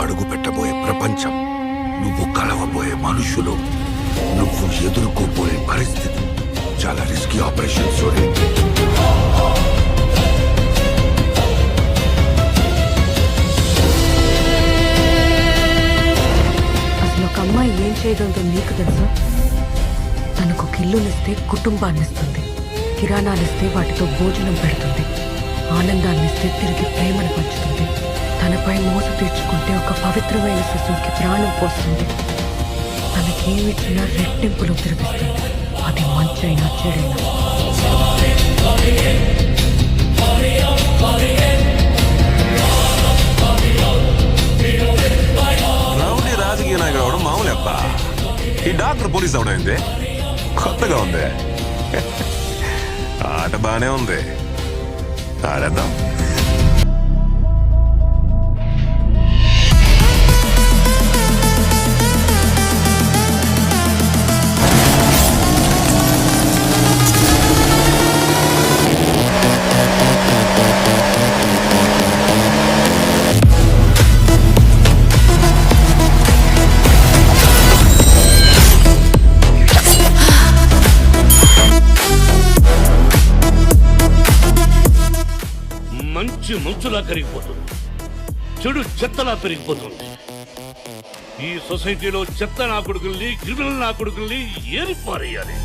అడుగు పెట్టబోయే ప్రపంచం, నువ్వు కలవబోయే మనుషులు, నువ్వు ఎదుర్కోబోయే పరిస్థితి చాలా రిస్కీ ఆపరేషన్ సూర్య. అసలు ఒక అమ్మాయి ఏం చేయగలదో నీకు తెలుసా? తనకు ఒక ఇల్లునిస్తే కుటుంబాన్ని ఇస్తుంది, కిరాణాలిస్తే వాటితో భోజనం పెడుతుంది, ఆనందాన్నిస్తే తిరిగి ప్రేమను పంచుతుంది, తనపై మోసు తీర్చుకుంటే ఒక పవిత్రమైన శిశువుకి ప్రాణం పోస్తుంది, తనకేమిచ్చినా రెట్టింపులు తిరిగిస్తుంది. అది మంచైనా చెడైనా. రౌడీ రాజకీయ నాయకుడు అవడం మామూలు అప్ప. ఈ డాక్టర్ పోలీస్ అవడం ఏంటి కొత్తగా ఉంది. ఆట బానే ఉంది, ఆడేద్దాం. మంచి మంచులా కరిగిపోతుంది, చెడు చెత్తలా పెరిగిపోతుంది. ఈ సొసైటీలో చెత్త నా కొడుకుల్ని, క్రిమినల్ నా కొడుకుల్ని ఏరిపారేయాలి.